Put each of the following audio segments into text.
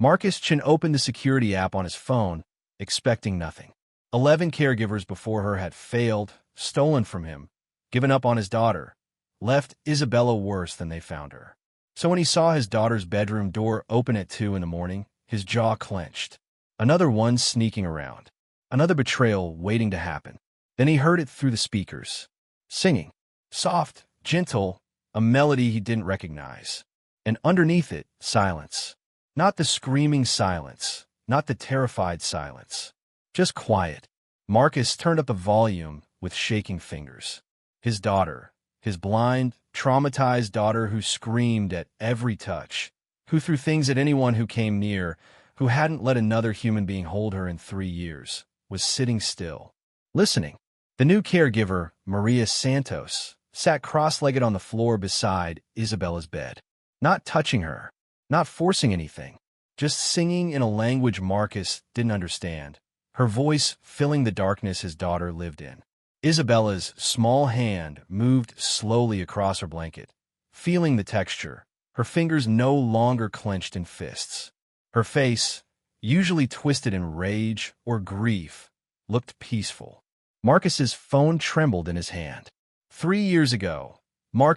Chen opened the security app on his phone, expecting nothing. 11 caregivers before her had failed, stolen from him, given up on his daughter, left Isabella worse than they found her. So when he saw his daughter's bedroom door open at 2 in the morning, his jaw clenched. Another one sneaking around. Another betrayal waiting to happen. Then he heard it through the speakers. Singing. Soft, gentle, a melody he didn't recognize. And underneath it, silence. Not the screaming silence, not the terrified silence. Just quiet. Marcus turned up the volume with shaking fingers. His daughter, his blind, traumatized daughter who screamed at every touch, who threw things at anyone who came near, who hadn't let another human being hold her in 3 years, was sitting still, listening. The new caregiver, Maria Santos, sat cross-legged on the floor beside Isabella's bed, not touching her, not forcing anything, just singing in a language Marcus didn't understand, her voice filling the darkness his daughter lived in. Isabella's small hand moved slowly across her blanket, feeling the texture, her fingers no longer clenched in fists. Her face, usually twisted in rage or grief, looked peaceful. Marcus's phone trembled in his hand. 3 years ago,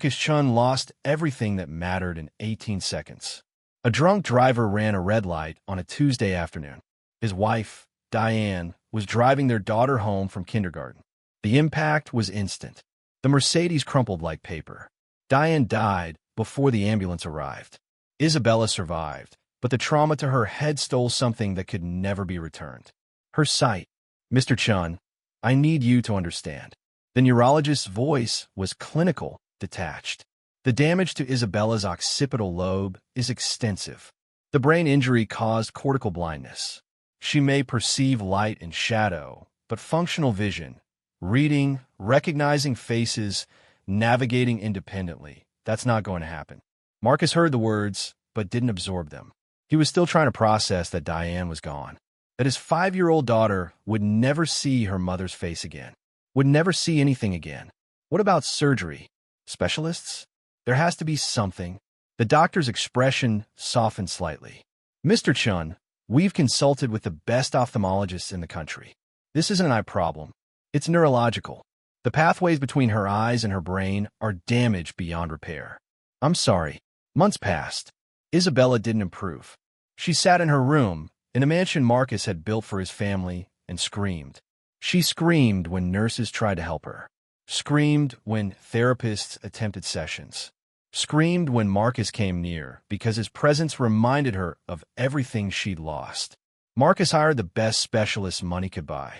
Chen lost everything that mattered in 18 seconds. A drunk driver ran a red light on a Tuesday afternoon. His wife, Diane, was driving their daughter home from kindergarten. The impact was instant. The Mercedes crumpled like paper. Diane died before the ambulance arrived. Isabella survived, but the trauma to her head stole something that could never be returned. Her sight. Mr. Chen, I need you to understand. The neurologist's voice was clinical, detached. The damage to Isabella's occipital lobe is extensive. The brain injury caused cortical blindness. She may perceive light and shadow, but functional vision, reading, recognizing faces, navigating independently, that's not going to happen. Marcus heard the words, but didn't absorb them. He was still trying to process that Diane was gone, that his 5-year-old daughter would never see her mother's face again, would never see anything again. What about surgery? Specialists? There has to be something. The doctor's expression softened slightly. Mr. Chen, we've consulted with the best ophthalmologists in the country. This isn't an eye problem. It's neurological. The pathways between her eyes and her brain are damaged beyond repair. I'm sorry. Months passed. Isabella didn't improve. She sat in her room, in a mansion Marcus had built for his family, and screamed. She screamed when nurses tried to help her. Screamed when therapists attempted sessions. Screamed when Marcus came near because his presence reminded her of everything she'd lost. Marcus hired the best specialists money could buy.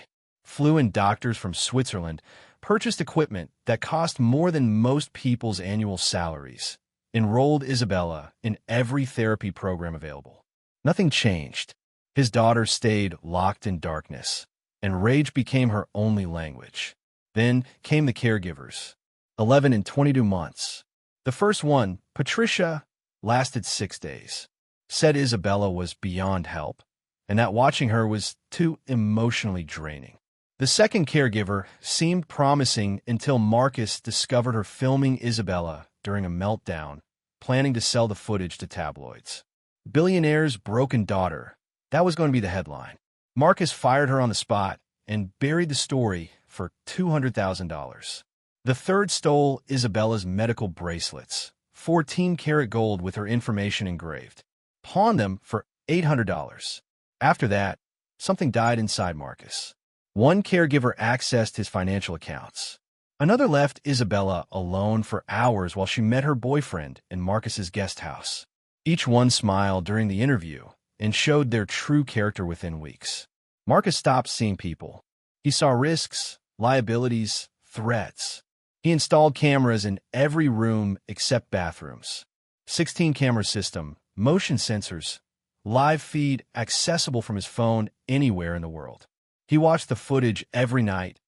Flew in doctors from Switzerland, purchased equipment that cost more than most people's annual salaries, enrolled Isabella in every therapy program available. Nothing changed. His daughter stayed locked in darkness, and rage became her only language. Then came the caregivers, 11 in 22 months. The first one, Patricia, lasted 6 days. Said Isabella was beyond help, and that watching her was too emotionally draining. The second caregiver seemed promising until Marcus discovered her filming Isabella during a meltdown, planning to sell the footage to tabloids. Billionaire's broken daughter. That was going to be the headline. Marcus fired her on the spot and buried the story for $200,000. The third stole Isabella's medical bracelets, 14-karat gold with her information engraved. Pawned them for $800. After that, something died inside Marcus. One caregiver accessed his financial accounts. Another left Isabella alone for hours while she met her boyfriend in Marcus's guest house. Each one smiled during the interview and showed their true character within weeks. Marcus stopped seeing people. He saw risks, liabilities, threats. He installed cameras in every room except bathrooms. 16-camera system, motion sensors, live feed accessible from his phone anywhere in the world. He watched the footage every night,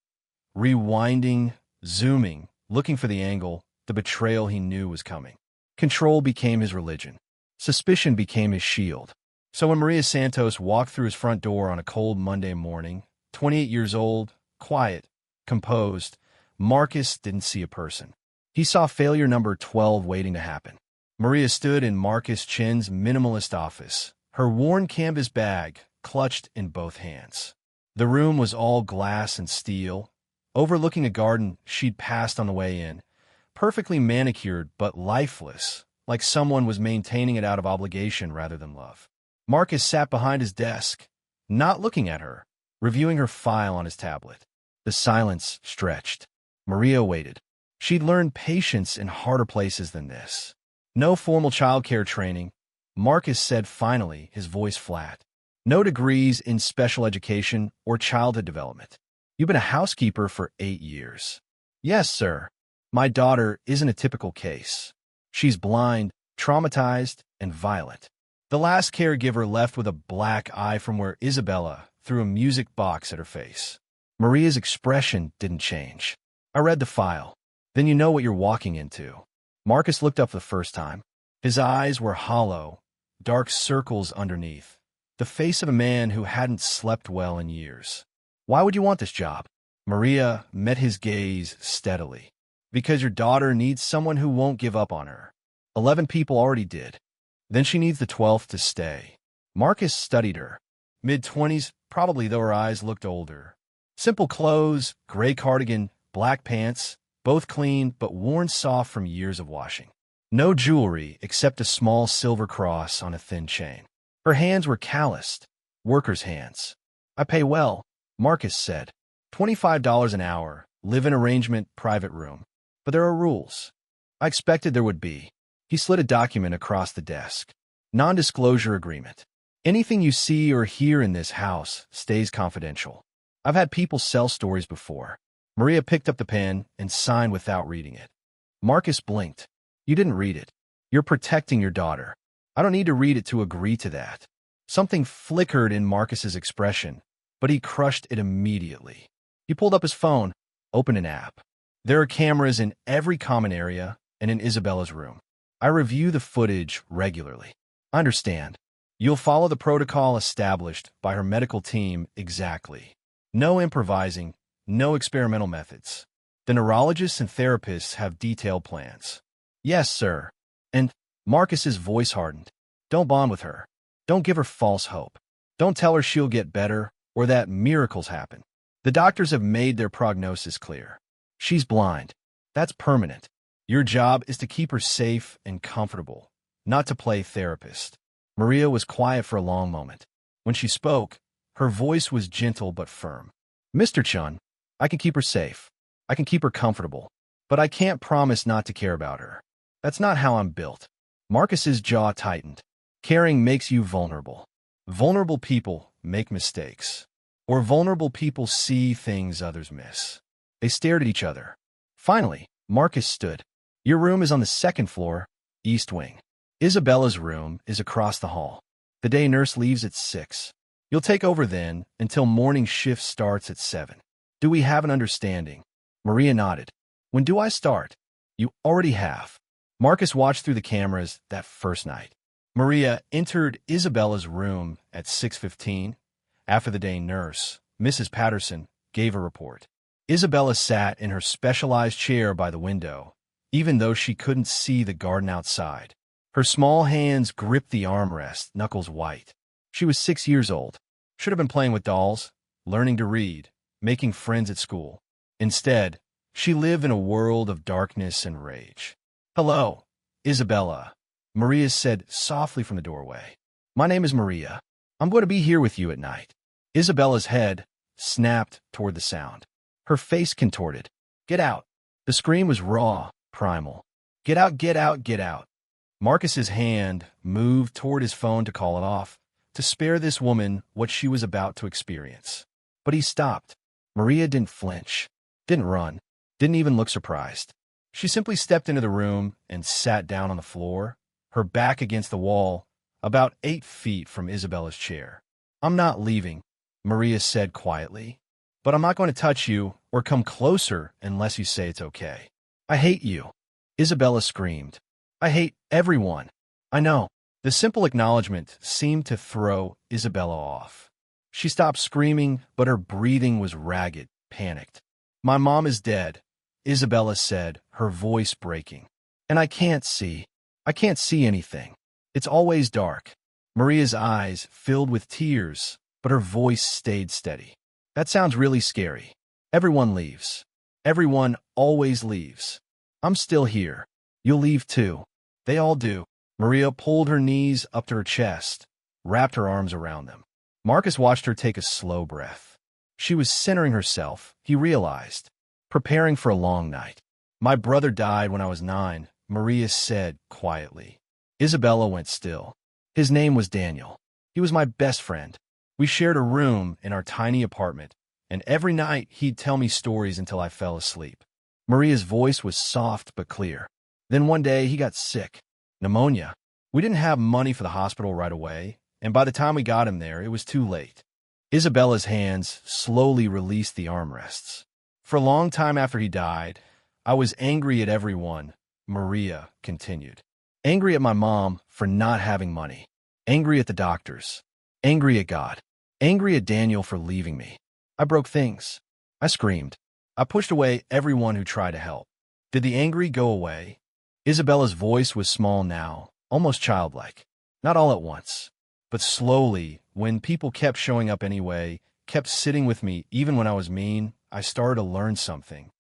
rewinding, zooming, looking for the angle, the betrayal he knew was coming. Control became his religion. Suspicion became his shield. So when Maria Santos walked through his front door on a cold Monday morning, 28 years old, quiet, composed, Marcus didn't see a person. He saw failure number 12 waiting to happen. Maria stood in Marcus Chen's minimalist office, her worn canvas bag clutched in both hands. The room was all glass and steel, overlooking a garden she'd passed on the way in, perfectly manicured but lifeless, like someone was maintaining it out of obligation rather than love. Marcus sat behind his desk, not looking at her, reviewing her file on his tablet. The silence stretched. Maria waited. She'd learned patience in harder places than this. No formal childcare training, Marcus said finally, his voice flat. No degrees in special education or childhood development. You've been a housekeeper for 8 years. Yes, sir. My daughter isn't a typical case. She's blind, traumatized, and violent. The last caregiver left with a black eye from where Isabella threw a music box at her face. Maria's expression didn't change. I read the file. Then you know what you're walking into. Marcus looked up for the first time. His eyes were hollow, dark circles underneath. The face of a man who hadn't slept well in years. Why would you want this job? Maria met his gaze steadily. Because your daughter needs someone who won't give up on her. 11 people already did. Then she needs the 12th to stay. Marcus studied her. Mid-20s, probably, though her eyes looked older. Simple clothes, gray cardigan, black pants, both clean but worn soft from years of washing. No jewelry except a small silver cross on a thin chain. Her hands were calloused, workers' hands. I pay well, Marcus said. $25 an hour, live-in arrangement, private room. But there are rules. I expected there would be. He slid a document across the desk. Non-disclosure agreement. Anything you see or hear in this house stays confidential. I've had people sell stories before. Maria picked up the pen and signed without reading it. Marcus blinked. You didn't read it. You're protecting your daughter. I don't need to read it to agree to that. Something flickered in Marcus's expression, but he crushed it immediately. He pulled up his phone, opened an app. There are cameras in every common area and in Isabella's room. I review the footage regularly. I understand. You'll follow the protocol established by her medical team exactly. No improvising, no experimental methods. The neurologists and therapists have detailed plans. Yes, sir. And Marcus's voice hardened. Don't bond with her. Don't give her false hope. Don't tell her she'll get better or that miracles happen. The doctors have made their prognosis clear. She's blind. That's permanent. Your job is to keep her safe and comfortable, not to play therapist. Maria was quiet for a long moment. When she spoke, her voice was gentle but firm. Mr. Chen, I can keep her safe. I can keep her comfortable. But I can't promise not to care about her. That's not how I'm built. Marcus's jaw tightened. Caring makes you vulnerable. Vulnerable people make mistakes. Or vulnerable people see things others miss. They stared at each other. Finally, Marcus stood. Your room is on the second floor, east wing. Isabella's room is across the hall. The day nurse leaves at 6. You'll take over then until morning shift starts at 7. Do we have an understanding? Maria nodded. When do I start? You already have. Marcus watched through the cameras that first night. Maria entered Isabella's room at 6:15. After the day nurse, Mrs. Patterson, gave a report. Isabella sat in her specialized chair by the window, even though she couldn't see the garden outside. Her small hands gripped the armrest, knuckles white. She was 6 years old. Should have been playing with dolls, learning to read, making friends at school. Instead, she lived in a world of darkness and rage. Hello, Isabella, Maria said softly from the doorway. My name is Maria. I'm going to be here with you at night. Isabella's head snapped toward the sound. Her face contorted. Get out. The scream was raw, primal. Get out, get out, get out. Marcus's hand moved toward his phone to call it off, to spare this woman what she was about to experience. But he stopped. Maria didn't flinch, didn't run, didn't even look surprised. She simply stepped into the room and sat down on the floor, her back against the wall, about 8 feet from Isabella's chair. I'm not leaving, Maria said quietly. But I'm not going to touch you or come closer unless you say it's okay. I hate you. Isabella screamed. I hate everyone. I know. The simple acknowledgement seemed to throw Isabella off. She stopped screaming, but her breathing was ragged, panicked. My mom is dead, Isabella said, her voice breaking. And I can't see anything. It's always dark. Maria's eyes filled with tears, but her voice stayed steady. That sounds really scary. Everyone leaves. Everyone always leaves. I'm still here. You'll leave too. They all do. Maria pulled her knees up to her chest, wrapped her arms around them. Marcus watched her take a slow breath. She was centering herself, he realized, preparing for a long night. My brother died when I was 9, Maria said quietly. Isabella went still. His name was Daniel. He was my best friend. We shared a room in our tiny apartment, and every night he'd tell me stories until I fell asleep. Maria's voice was soft but clear. Then one day he got sick. Pneumonia. We didn't have money for the hospital right away, and by the time we got him there, it was too late. Isabella's hands slowly released the armrests. For a long time after he died, I was angry at everyone, Maria continued. Angry at my mom for not having money. Angry at the doctors. Angry at God. Angry at Daniel for leaving me. I broke things. I screamed. I pushed away everyone who tried to help. Did the angry go away? Isabella's voice was small now, almost childlike. Not all at once, but slowly, when people kept showing up anyway, kept sitting with me even when I was mean, I started to learn something.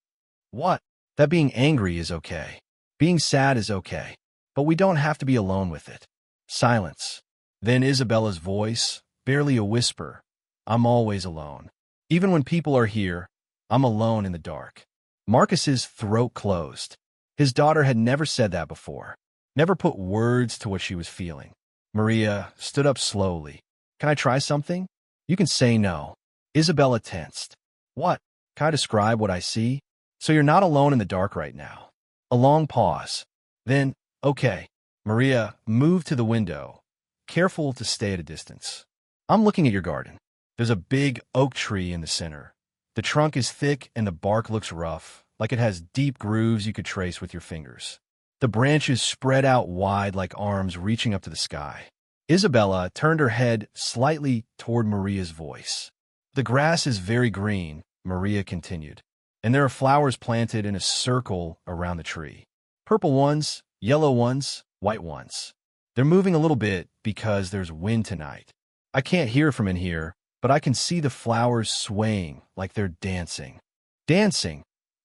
What? That being angry is okay. Being sad is okay. But we don't have to be alone with it. Silence. Then Isabella's voice, barely a whisper. I'm always alone. Even when people are here, I'm alone in the dark. Marcus's throat closed. His daughter had never said that before. Never put words to what she was feeling. Maria stood up slowly. Can I try something? You can say no. Isabella tensed. What? Can I describe what I see? So you're not alone in the dark right now. A long pause. Then, okay. Maria moved to the window, careful to stay at a distance. I'm looking at your garden. There's a big oak tree in the center. The trunk is thick and the bark looks rough, like it has deep grooves you could trace with your fingers. The branches spread out wide like arms reaching up to the sky. Isabella turned her head slightly toward Maria's voice. The grass is very green, Maria continued, and there are flowers planted in a circle around the tree. Purple ones, yellow ones, white ones. They're moving a little bit because there's wind tonight. I can't hear from in here, but I can see the flowers swaying like they're dancing. Dancing,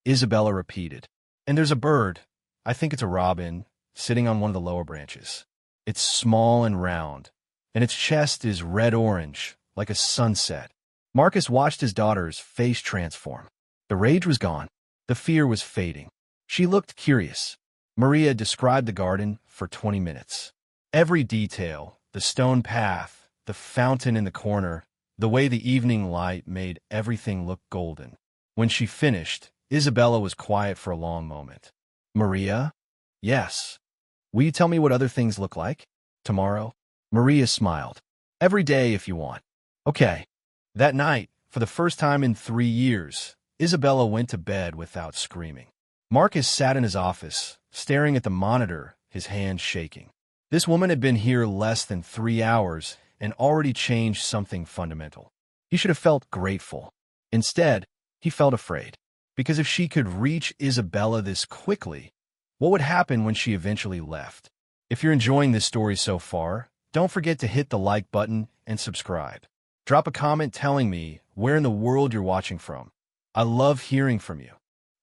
Isabella repeated. And there's a bird, I think it's a robin, sitting on one of the lower branches. It's small and round, and its chest is red-orange, like a sunset. Marcus watched his daughter's face transform. The rage was gone. The fear was fading. She looked curious. Maria described the garden for 20 minutes. Every detail, the stone path, the fountain in the corner, the way the evening light made everything look golden. When she finished, Isabella was quiet for a long moment. Maria? Yes. Will you tell me what other things look like? Tomorrow? Maria smiled. Every day if you want. Okay. That night, for the first time in 3 years, Isabella went to bed without screaming. Marcus sat in his office, staring at the monitor, his hands shaking. This woman had been here less than 3 hours and already changed something fundamental. He should have felt grateful. Instead, he felt afraid. Because if she could reach Isabella this quickly, what would happen when she eventually left? If you're enjoying this story so far, don't forget to hit the like button and subscribe. Drop a comment telling me where in the world you're watching from. I love hearing from you.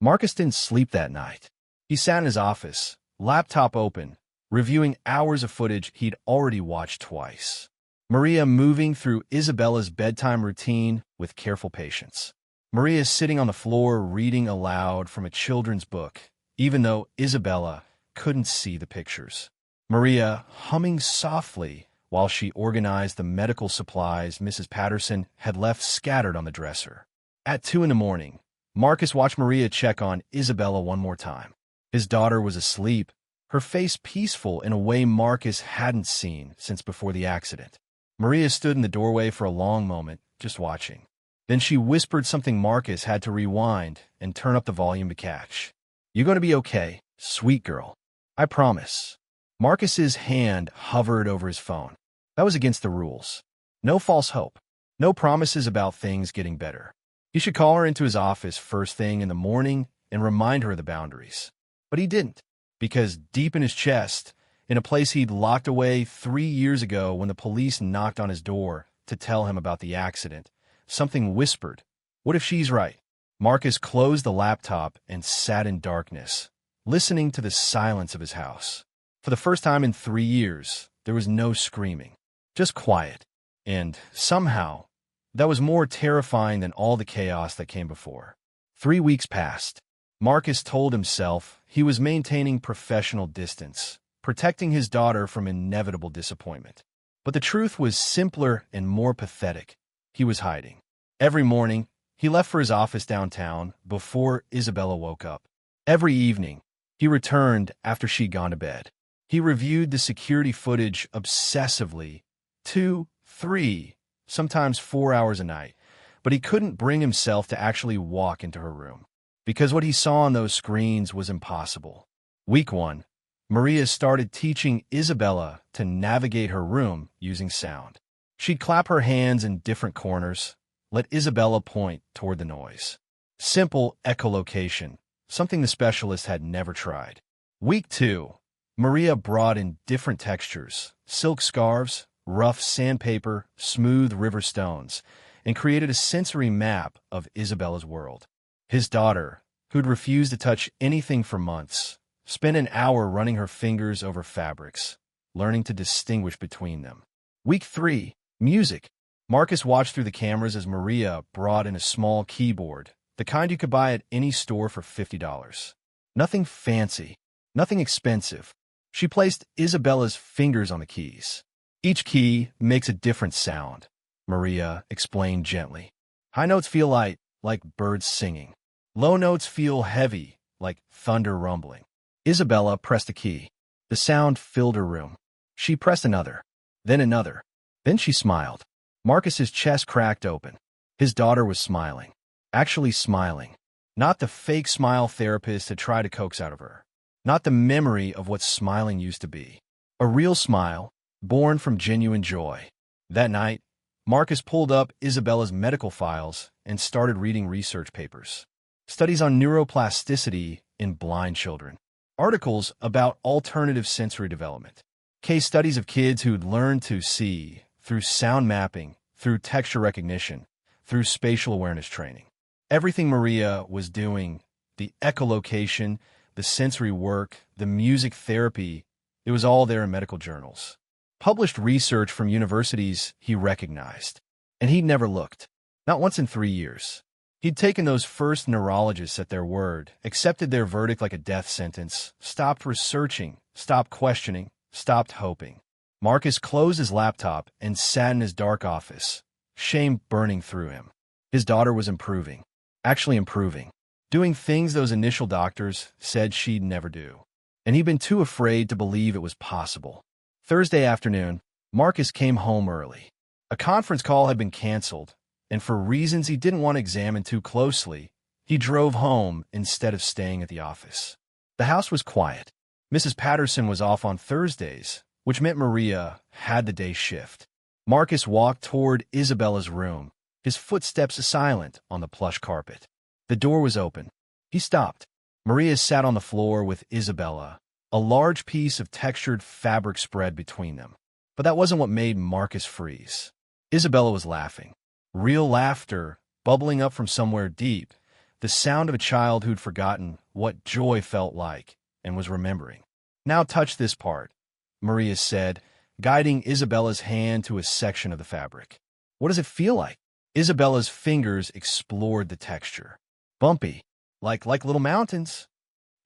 Marcus didn't sleep that night. He sat in his office, laptop open, reviewing hours of footage he'd already watched twice. Maria moving through Isabella's bedtime routine with careful patience. Maria sitting on the floor reading aloud from a children's book, even though Isabella couldn't see the pictures. Maria humming softly while she organized the medical supplies Mrs. Patterson had left scattered on the dresser. At 2 in the morning, Marcus watched Maria check on Isabella one more time. His daughter was asleep, her face peaceful in a way Marcus hadn't seen since before the accident. Maria stood in the doorway for a long moment, just watching. Then she whispered something Marcus had to rewind and turn up the volume to catch. You're going to be okay, sweet girl. I promise. Marcus's hand hovered over his phone. That was against the rules. No false hope. No promises about things getting better. He should call her into his office first thing in the morning and remind her of the boundaries. But he didn't, because deep in his chest, in a place he'd locked away 3 years ago when the police knocked on his door to tell him about the accident. Something whispered, "What if she's right?" Marcus closed the laptop and sat in darkness, listening to the silence of his house. For the first time in 3 years, there was no screaming, just quiet. And, somehow, that was more terrifying than all the chaos that came before. 3 weeks passed. Marcus told himself he was maintaining professional distance, protecting his daughter from inevitable disappointment. But the truth was simpler and more pathetic. He was hiding. Every morning, he left for his office downtown before Isabella woke up. Every evening, he returned after she'd gone to bed. He reviewed the security footage obsessively, 2, 3, sometimes 4 hours a night, but he couldn't bring himself to actually walk into her room, because what he saw on those screens was impossible. Week 1, Maria started teaching Isabella to navigate her room using sound. She'd clap her hands in different corners, let Isabella point toward the noise. Simple echolocation, something the specialist had never tried. Week 2, Maria brought in different textures, silk scarves, rough sandpaper, smooth river stones, and created a sensory map of Isabella's world. His daughter, who'd refused to touch anything for months, spent an hour running her fingers over fabrics, learning to distinguish between them. Week 3, music. Marcus watched through the cameras as Maria brought in a small keyboard, the kind you could buy at any store for $50. Nothing fancy, nothing expensive. She placed Isabella's fingers on the keys. Each key makes a different sound, Maria explained gently. High notes feel light, like birds singing. Low notes feel heavy, like thunder rumbling. Isabella pressed a key. The sound filled her room. She pressed another, then another. Then she smiled. Marcus's chest cracked open. His daughter was smiling. Actually smiling. Not the fake smile therapist had tried to coax out of her. Not the memory of what smiling used to be. A real smile, born from genuine joy. That night, Marcus pulled up Isabella's medical files and started reading research papers. Studies on neuroplasticity in blind children. Articles about alternative sensory development. Case studies of kids who'd learned to see through sound mapping, through texture recognition, through spatial awareness training. Everything Maria was doing, the echolocation, the sensory work, the music therapy, it was all there in medical journals. Published research from universities he recognized. And he'd never looked. Not once in 3 years. He'd taken those first neurologists at their word, accepted their verdict like a death sentence, stopped researching, stopped questioning, stopped hoping. Marcus closed his laptop and sat in his dark office, shame burning through him. His daughter was improving. Actually improving. Doing things those initial doctors said she'd never do. And he'd been too afraid to believe it was possible. Thursday afternoon, Marcus came home early. A conference call had been canceled, and for reasons he didn't want to examine too closely, he drove home instead of staying at the office. The house was quiet. Mrs. Patterson was off on Thursdays, which meant Maria had the day shift. Marcus walked toward Isabella's room, his footsteps silent on the plush carpet. The door was open. He stopped. Maria sat on the floor with Isabella, a large piece of textured fabric spread between them. But that wasn't what made Marcus freeze. Isabella was laughing. Real laughter, bubbling up from somewhere deep, the sound of a child who'd forgotten what joy felt like and was remembering. "Now touch this part," Maria said, guiding Isabella's hand to a section of the fabric. "What does it feel like?" Isabella's fingers explored the texture. "Bumpy, like little mountains."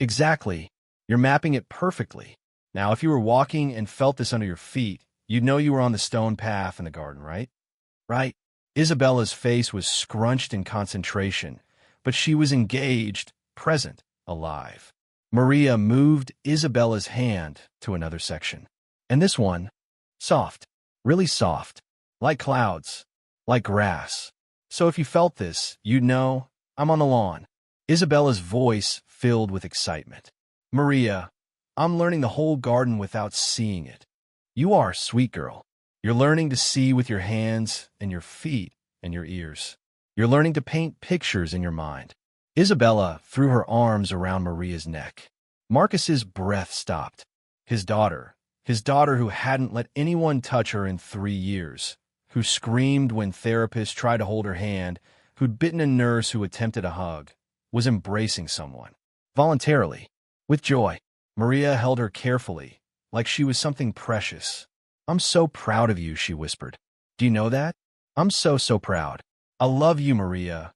"Exactly. You're mapping it perfectly. Now, if you were walking and felt this under your feet, you'd know you were on the stone path in the garden, right?" "Right." Isabella's face was scrunched in concentration, but she was engaged, present, alive. Maria moved Isabella's hand to another section. "And this one? Soft. Really soft. Like clouds. Like grass. So if you felt this, you'd know I'm on the lawn." Isabella's voice filled with excitement. "Maria, I'm learning the whole garden without seeing it. You are, sweet girl. You're learning to see with your hands and your feet and your ears. You're learning to paint pictures in your mind." Isabella threw her arms around Maria's neck. Marcus's breath stopped. His daughter, His daughter who hadn't let anyone touch her in 3 years, who screamed when therapists tried to hold her hand, who'd bitten a nurse who attempted a hug, was embracing someone. Voluntarily. With joy. Maria held her carefully, like she was something precious. "I'm so proud of you," she whispered. "Do you know that? I'm so proud." "I love you, Maria,"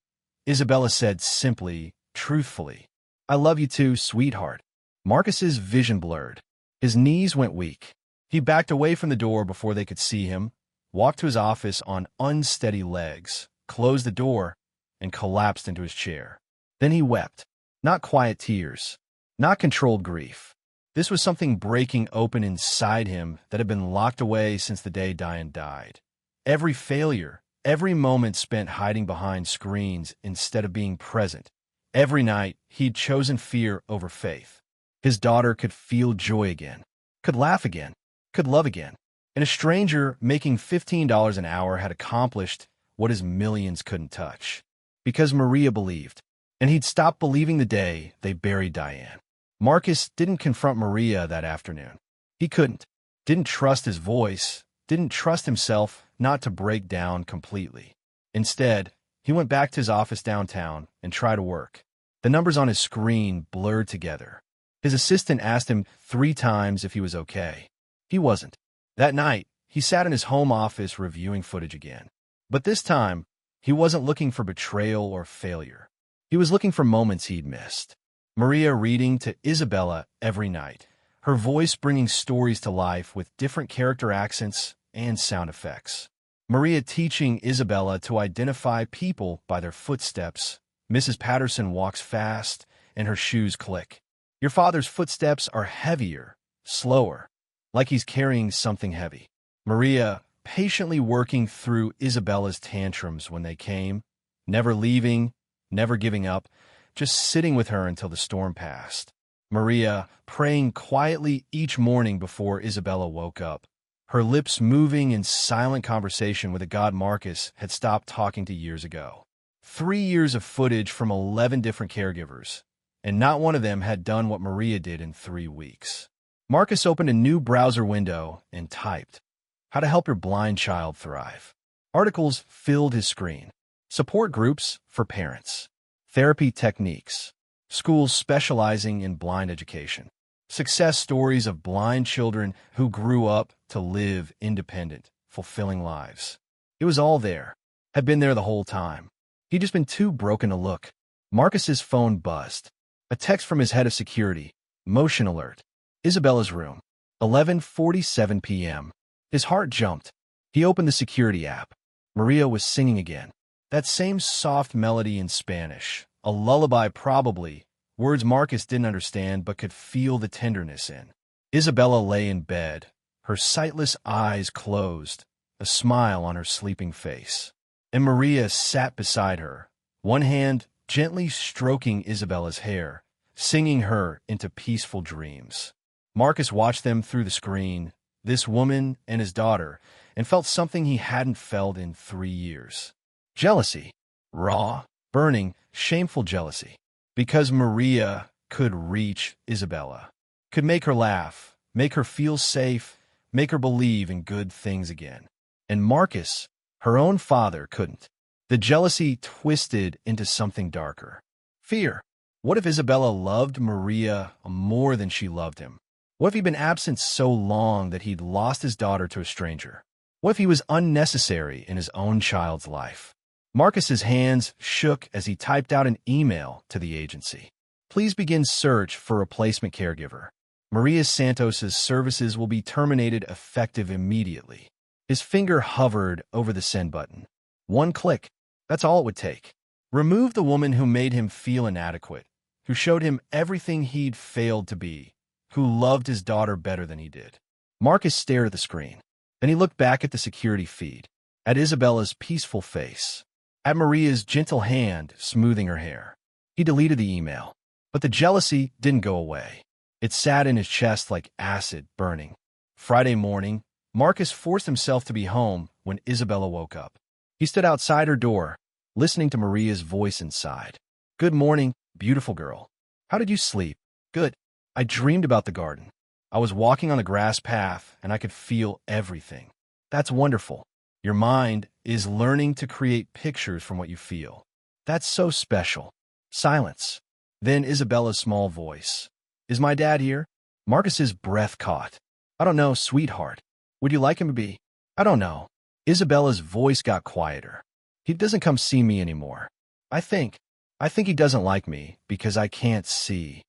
Isabella said simply, truthfully. "I love you too, sweetheart." Marcus's vision blurred. His knees went weak. He backed away from the door before they could see him, walked to his office on unsteady legs, closed the door, and collapsed into his chair. Then he wept. Not quiet tears, not controlled grief. This was something breaking open inside him that had been locked away since the day Diane died. Every failure, every moment spent hiding behind screens instead of being present. Every night, he'd chosen fear over faith. His daughter could feel joy again, could laugh again, could love again. And a stranger making $15 an hour had accomplished what his millions couldn't touch. Because Maria believed. And he'd stopped believing the day they buried Diane. Marcus didn't confront Maria that afternoon. He couldn't. Didn't trust his voice, didn't trust himself not to break down completely. Instead, he went back to his office downtown and tried to work. The numbers on his screen blurred together. His assistant asked him 3 times if he was okay. He wasn't. That night, he sat in his home office reviewing footage again. But this time, he wasn't looking for betrayal or failure. He was looking for moments he'd missed. Maria reading to Isabella every night, her voice bringing stories to life with different character accents and sound effects. Maria teaching Isabella to identify people by their footsteps. Mrs. Patterson walks fast, and her shoes click. Your father's footsteps are heavier, slower, like he's carrying something heavy. Maria patiently working through Isabella's tantrums when they came, never leaving, never giving up, just sitting with her until the storm passed. Maria praying quietly each morning before Isabella woke up, her lips moving in silent conversation with a God Marcus had stopped talking to years ago. 3 years of footage from 11 different caregivers, and not one of them had done what Maria did in 3 weeks. Marcus opened a new browser window and typed, "How to help your blind child thrive." Articles filled his screen. Support groups for parents. Therapy techniques. Schools specializing in blind education. Success stories of blind children who grew up to live independent, fulfilling lives. It was all there. Had been there the whole time. He'd just been too broken to look. Marcus's phone buzzed. A text from his head of security. Motion alert. Isabella's room. 11:47 p.m. His heart jumped. He opened the security app. Maria was singing again. That same soft melody in Spanish. A lullaby probably. Words Marcus didn't understand but could feel the tenderness in. Isabella lay in bed, her sightless eyes closed, a smile on her sleeping face. And Maria sat beside her, one hand gently stroking Isabella's hair, singing her into peaceful dreams. Marcus watched them through the screen, this woman and his daughter, and felt something he hadn't felt in 3 years. Jealousy. Raw, burning, shameful jealousy. Because Maria could reach Isabella, could make her laugh, make her feel safe, make her believe in good things again. And Marcus, her own father, couldn't. The jealousy twisted into something darker. Fear. What if Isabella loved Maria more than she loved him? What if he'd been absent so long that he'd lost his daughter to a stranger? What if he was unnecessary in his own child's life? Marcus's hands shook as he typed out an email to the agency. Please begin search for replacement caregiver. Maria Santos's services will be terminated effective immediately. His finger hovered over the send button. One click. That's all it would take. Remove the woman who made him feel inadequate, who showed him everything he'd failed to be, who loved his daughter better than he did. Marcus stared at the screen. Then he looked back at the security feed, at Isabella's peaceful face, at Maria's gentle hand smoothing her hair. He deleted the email, but the jealousy didn't go away. It sat in his chest like acid burning. Friday morning, Marcus forced himself to be home when Isabella woke up. He stood outside her door, listening to Maria's voice inside. Good morning, beautiful girl. How did you sleep? Good. I dreamed about the garden. I was walking on the grass path, and I could feel everything. That's wonderful. Your mind is learning to create pictures from what you feel. That's so special. Silence. Then Isabella's small voice. Is my dad here? Marcus's breath caught. I don't know, sweetheart. Would you like him to be? I don't know. Isabella's voice got quieter. He doesn't come see me anymore. I think he doesn't like me because I can't see.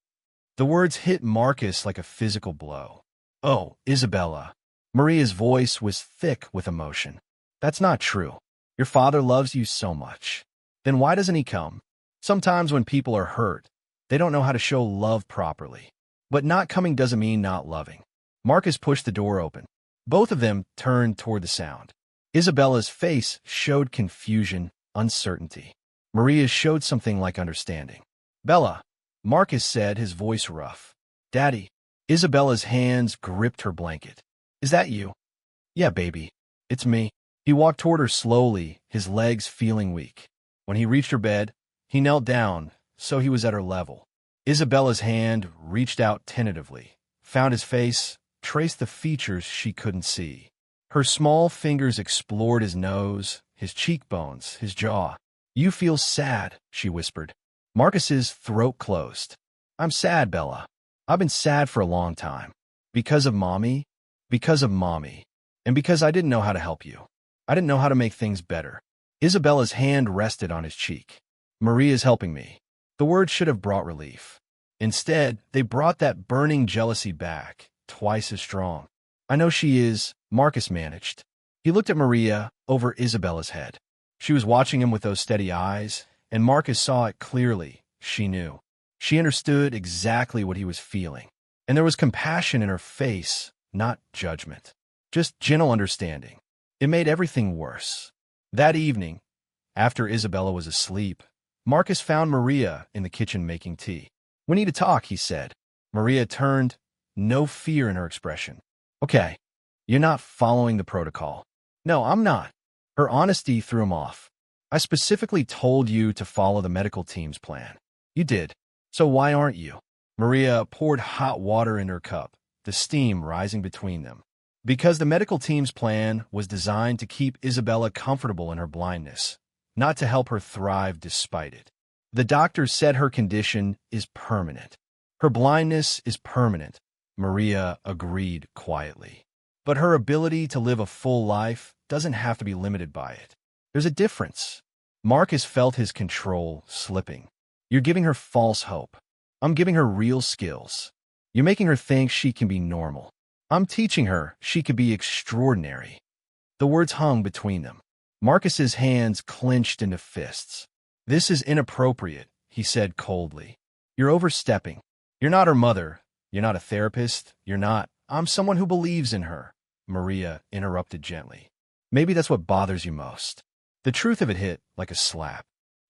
The words hit Marcus like a physical blow. Oh, Isabella. Maria's voice was thick with emotion. That's not true. Your father loves you so much. Then why doesn't he come? Sometimes when people are hurt, they don't know how to show love properly. But not coming doesn't mean not loving. Marcus pushed the door open. Both of them turned toward the sound. Isabella's face showed confusion, uncertainty. Maria's showed something like understanding. Bella, Marcus said, his voice rough. Daddy. Isabella's hands gripped her blanket. Is that you? Yeah, baby. It's me. He walked toward her slowly, his legs feeling weak. When he reached her bed, he knelt down, so he was at her level. Isabella's hand reached out tentatively, found his face, traced the features she couldn't see. Her small fingers explored his nose, his cheekbones, his jaw. You feel sad, she whispered. Marcus's throat closed. I'm sad, Bella. I've been sad for a long time. Because of Mommy, and because I didn't know how to help you. I didn't know how to make things better. Isabella's hand rested on his cheek. Maria's helping me. The words should have brought relief. Instead, they brought that burning jealousy back, twice as strong. I know she is, Marcus managed. He looked at Maria over Isabella's head. She was watching him with those steady eyes, and Marcus saw it clearly. She knew. She understood exactly what he was feeling. And there was compassion in her face, not judgment. Just gentle understanding. It made everything worse. That evening, after Isabella was asleep, Marcus found Maria in the kitchen making tea. We need to talk, he said. Maria turned, no fear in her expression. Okay, you're not following the protocol. No, I'm not. Her honesty threw him off. I specifically told you to follow the medical team's plan. You did. So why aren't you? Maria poured hot water in her cup, the steam rising between them. Because the medical team's plan was designed to keep Isabella comfortable in her blindness, not to help her thrive despite it. The doctors said her condition is permanent. Her blindness is permanent, Maria agreed quietly. But her ability to live a full life doesn't have to be limited by it. There's a difference. Marcus felt his control slipping. You're giving her false hope. I'm giving her real skills. You're making her think she can be normal. I'm teaching her she could be extraordinary. The words hung between them. Marcus's hands clenched into fists. This is inappropriate, he said coldly. You're overstepping. You're not her mother. You're not a therapist. You're not. I'm someone who believes in her, Maria interrupted gently. Maybe that's what bothers you most. The truth of it hit like a slap.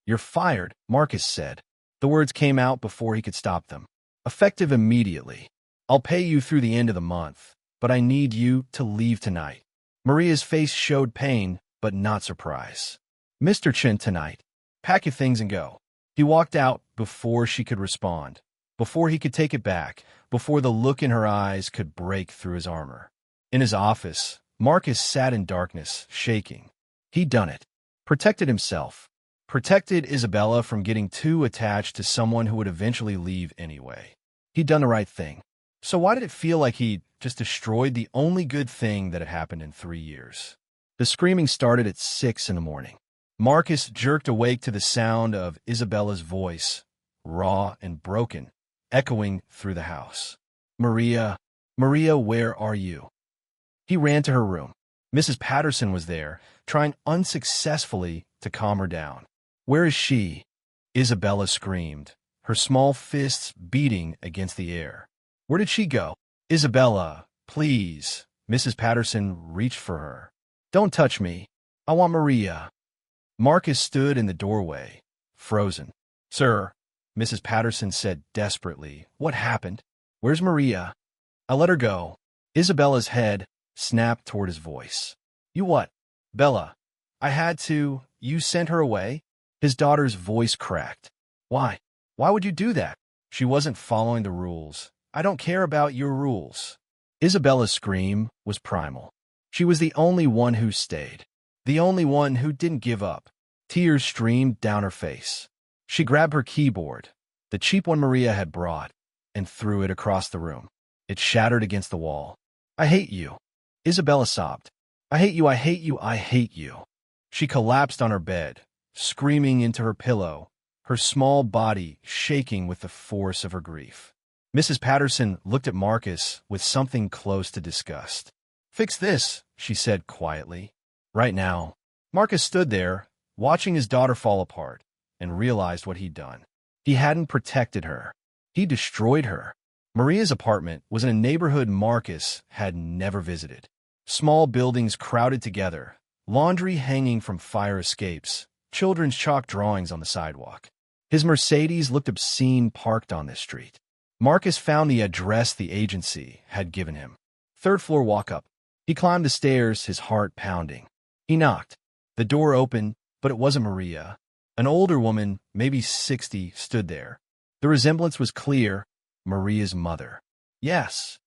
You're fired, Marcus said. The words came out before he could stop them. Effective immediately. I'll pay you through the end of the month, but I need you to leave tonight. Maria's face showed pain, but not surprise. Mr. Chen, tonight. Pack your things and go. He walked out before she could respond, before he could take it back, before the look in her eyes could break through his armor. In his office, Marcus sat in darkness, shaking. He'd done it. Protected himself. Protected Isabella from getting too attached to someone who would eventually leave anyway. He'd done the right thing. So why did it feel like he'd just destroyed the only good thing that had happened in 3 years? The screaming started at 6 in the morning. Marcus jerked awake to the sound of Isabella's voice, raw and broken, echoing through the house. Maria, where are you? He ran to her room. Mrs. Patterson was there, trying unsuccessfully to calm her down. Where is she? Isabella screamed, her small fists beating against the air. Where did she go? Isabella, please. Mrs. Patterson reached for her. Don't touch me. I want Maria. Marcus stood in the doorway, frozen. Sir, Mrs. Patterson said desperately, what happened? Where's Maria? I let her go. Isabella's head snapped toward his voice. You what? Bella, I had to. You sent her away? His daughter's voice cracked. Why? Why would you do that? She wasn't following the rules. I don't care about your rules. Isabella's scream was primal. She was the only one who stayed. The only one who didn't give up. Tears streamed down her face. She grabbed her keyboard, the cheap one Maria had brought, and threw it across the room. It shattered against the wall. "I hate you," Isabella sobbed. "I hate you, I hate you, I hate you." She collapsed on her bed, screaming into her pillow, her small body shaking with the force of her grief. Mrs. Patterson looked at Marcus with something close to disgust. "Fix this," she said quietly. "Right now." Marcus stood there, watching his daughter fall apart, and realized what he'd done. He hadn't protected her. He destroyed her. Maria's apartment was in a neighborhood Marcus had never visited. Small buildings crowded together, laundry hanging from fire escapes, children's chalk drawings on the sidewalk. His Mercedes looked obscene parked on this street. Marcus found the address the agency had given him. Third floor walk-up. He climbed the stairs, his heart pounding. He knocked. The door opened, but it wasn't Maria. An older woman, maybe 60, stood there. The resemblance was clear. Maria's mother. "Yes."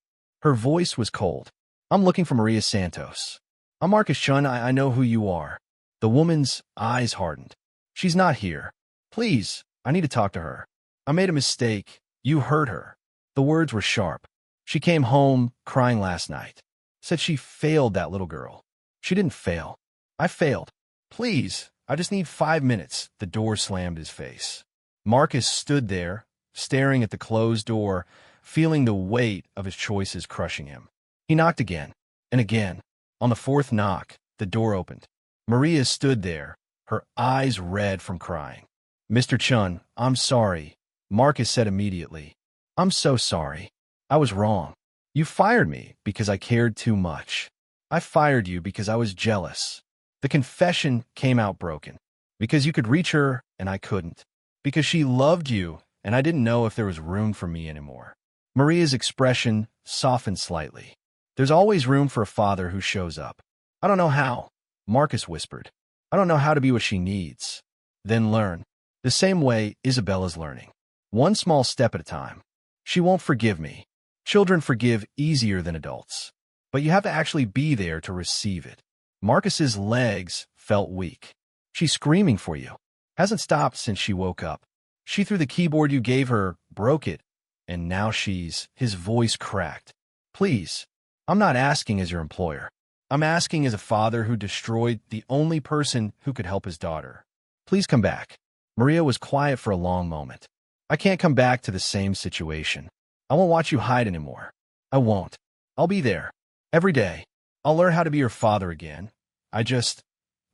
Her voice was cold. "I'm looking for Maria Santos." "I'm Marcus Chen. I know who you are." The woman's eyes hardened. "She's not here. Please, I need to talk to her. I made a mistake. You hurt her." The words were sharp. "She came home crying last night. Said she failed that little girl." "She didn't fail. I failed. Please, I just need 5 minutes." The door slammed his face. Marcus stood there, staring at the closed door, feeling the weight of his choices crushing him. He knocked again, and again. On the fourth knock, the door opened. Maria stood there, her eyes red from crying. "Mr. Chen, I'm sorry," Marcus said immediately. "I'm so sorry. I was wrong. You fired me because I cared too much. I fired you because I was jealous." The confession came out broken. "Because you could reach her and I couldn't. Because she loved you and I didn't know if there was room for me anymore." Maria's expression softened slightly. "There's always room for a father who shows up." "I don't know how," Marcus whispered. "I don't know how to be what she needs." "Then learn. The same way Isabella's learning. One small step at a time. She won't forgive me. Children forgive easier than adults. But you have to actually be there to receive it." Marcus's legs felt weak. "She's screaming for you. Hasn't stopped since she woke up. She threw the keyboard you gave her, broke it, and now she's—" His voice cracked. "Please, I'm not asking as your employer. I'm asking as a father who destroyed the only person who could help his daughter. Please come back." Maria was quiet for a long moment. "I can't come back to the same situation. I won't watch you hide anymore. I won't. I'll be there. Every day. I'll learn how to be your father again. I just—"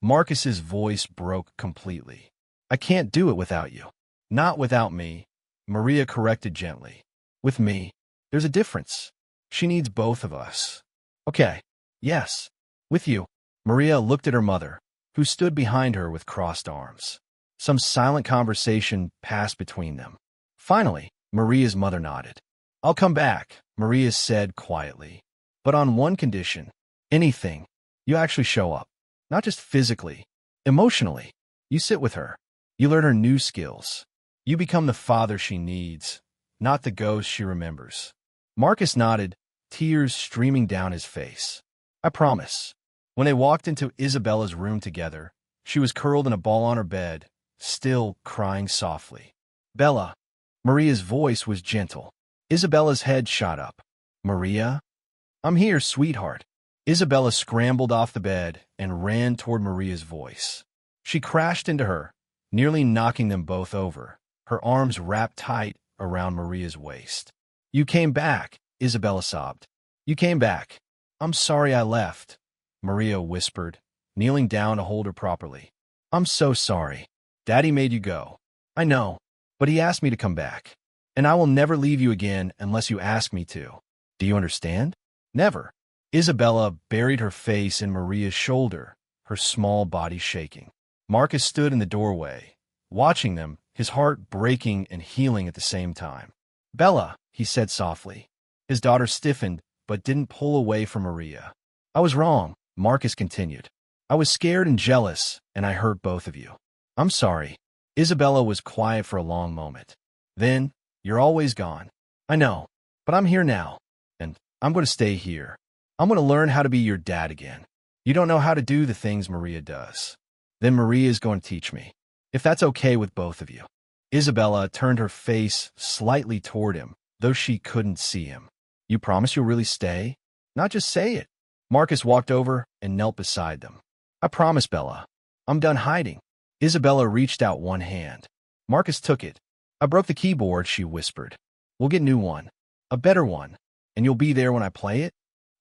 Marcus's voice broke completely. "I can't do it without you." "Not without me," Maria corrected gently. "With me. There's a difference. She needs both of us." "Okay. Yes. With you." Maria looked at her mother, who stood behind her with crossed arms. Some silent conversation passed between them. Finally, Maria's mother nodded. "I'll come back," Maria said quietly. "But on one condition. Anything. You actually show up. Not just physically. Emotionally. You sit with her. You learn her new skills. You become the father she needs, not the ghost she remembers." Marcus nodded, tears streaming down his face. "I promise." When they walked into Isabella's room together, she was curled in a ball on her bed, still crying softly. "Bella." Maria's voice was gentle. Isabella's head shot up. "Maria?" "I'm here, sweetheart." Isabella scrambled off the bed and ran toward Maria's voice. She crashed into her, nearly knocking them both over, her arms wrapped tight around Maria's waist. "You came back," Isabella sobbed. "You came back. I'm sorry I left," Maria whispered, kneeling down to hold her properly. "I'm so sorry. Daddy made you go. I know, but he asked me to come back. And I will never leave you again unless you ask me to. Do you understand?" "Never." Isabella buried her face in Maria's shoulder, her small body shaking. Marcus stood in the doorway, watching them, his heart breaking and healing at the same time. "Bella," he said softly. His daughter stiffened, but didn't pull away from Maria. "I was wrong," Marcus continued. "I was scared and jealous, and I hurt both of you. I'm sorry." Isabella was quiet for a long moment. Then, "You're always gone." "I know, but I'm here now. And I'm going to stay here. I'm going to learn how to be your dad again. You don't know how to do the things Maria does. Then Maria is going to teach me. If that's okay with both of you." Isabella turned her face slightly toward him, though she couldn't see him. "You promise you'll really stay? Not just say it." Marcus walked over and knelt beside them. "I promise, Bella. I'm done hiding." Isabella reached out one hand. Marcus took it. "I broke the keyboard," she whispered. "We'll get a new one. A better one. And you'll be there when I play it?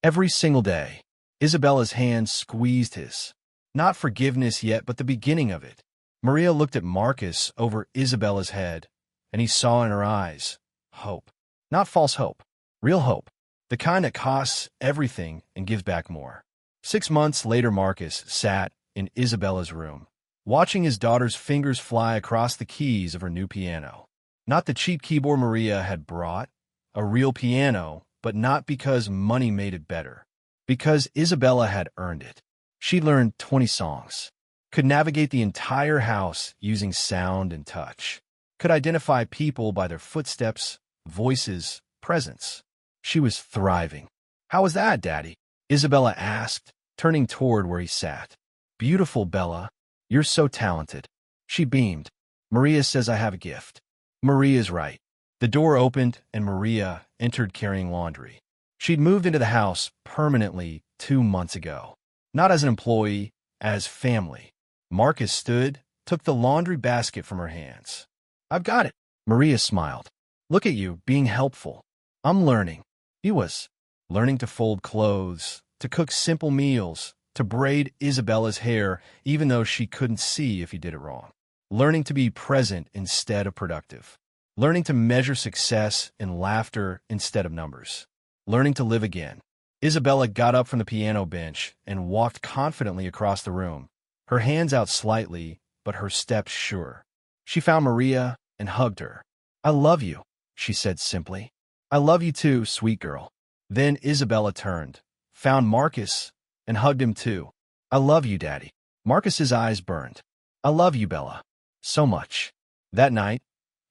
Every single day." Isabella's hand squeezed his. Not forgiveness yet, but the beginning of it. Maria looked at Marcus over Isabella's head, and he saw in her eyes hope. Not false hope. Real hope. The kind that costs everything and gives back more. 6 months later, Marcus sat in Isabella's room, watching his daughter's fingers fly across the keys of her new piano. Not the cheap keyboard Maria had brought, a real piano, but not because money made it better. Because Isabella had earned it. She learned 20 songs. Could navigate the entire house using sound and touch. Could identify people by their footsteps, voices, presence. She was thriving. "How was that, Daddy?" Isabella asked, turning toward where he sat. "Beautiful, Bella. You're so talented." She beamed. "Maria says I have a gift." Maria's right. The door opened and Maria entered carrying laundry. She'd moved into the house permanently 2 months ago. Not as an employee, as family. Marcus stood, took the laundry basket from her hands. "I've got it." Maria smiled. "Look at you, being helpful." "I'm learning." He was. Learning to fold clothes, to cook simple meals, to braid Isabella's hair, even though she couldn't see if he did it wrong. Learning to be present instead of productive. Learning to measure success in laughter instead of numbers. Learning to live again. Isabella got up from the piano bench and walked confidently across the room, her hands out slightly, but her steps sure. She found Maria and hugged her. "I love you," she said simply. "I love you too, sweet girl." Then Isabella turned, found Marcus, and hugged him too. "I love you, Daddy." Marcus's eyes burned. "I love you, Bella. So much." That night,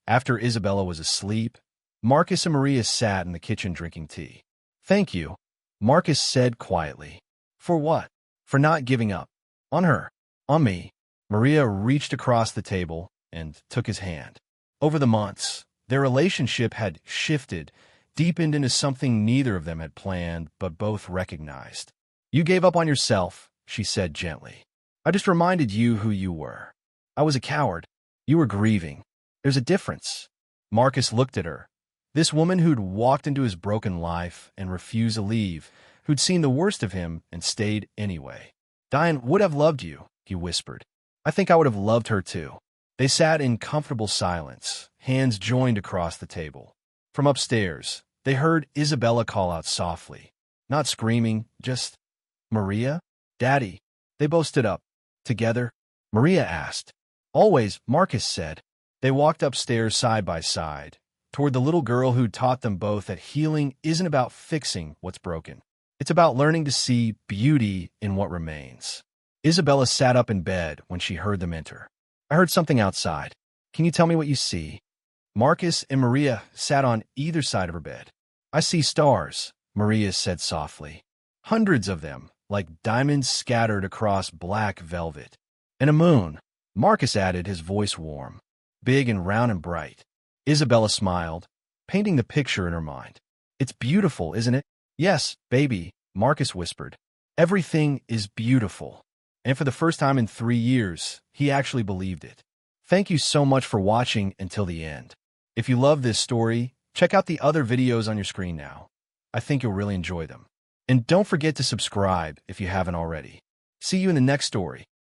after Isabella was asleep, Marcus and Maria sat in the kitchen drinking tea. "Thank you," Marcus said quietly. "For what?" "For not giving up. On her. On me." Maria reached across the table and took his hand. Over the months, their relationship had shifted, deepened into something neither of them had planned but both recognized. "You gave up on yourself," she said gently. "I just reminded you who you were. I was a coward. You were grieving. There's a difference." Marcus looked at her. This woman who'd walked into his broken life and refused to leave, who'd seen the worst of him and stayed anyway. "Diane would have loved you," he whispered. "I think I would have loved her too." They sat in comfortable silence, hands joined across the table. From upstairs, they heard Isabella call out softly. Not screaming, just, "Maria? Daddy." They both stood up. "Together?" Maria asked. "Always," Marcus said. They walked upstairs side by side, toward the little girl who'd taught them both that healing isn't about fixing what's broken. It's about learning to see beauty in what remains. Isabella sat up in bed when she heard them enter. "I heard something outside. Can you tell me what you see?" Marcus and Maria sat on either side of her bed. "I see stars," Maria said softly. "Hundreds of them, like diamonds scattered across black velvet. And a moon," Marcus added, his voice warm. "Big and round and bright." Isabella smiled, painting the picture in her mind. "It's beautiful, isn't it?" "Yes, baby," Marcus whispered. "Everything is beautiful." And for the first time in 3 years, he actually believed it. Thank you so much for watching until the end. If you love this story, check out the other videos on your screen now. I think you'll really enjoy them. And don't forget to subscribe if you haven't already. See you in the next story.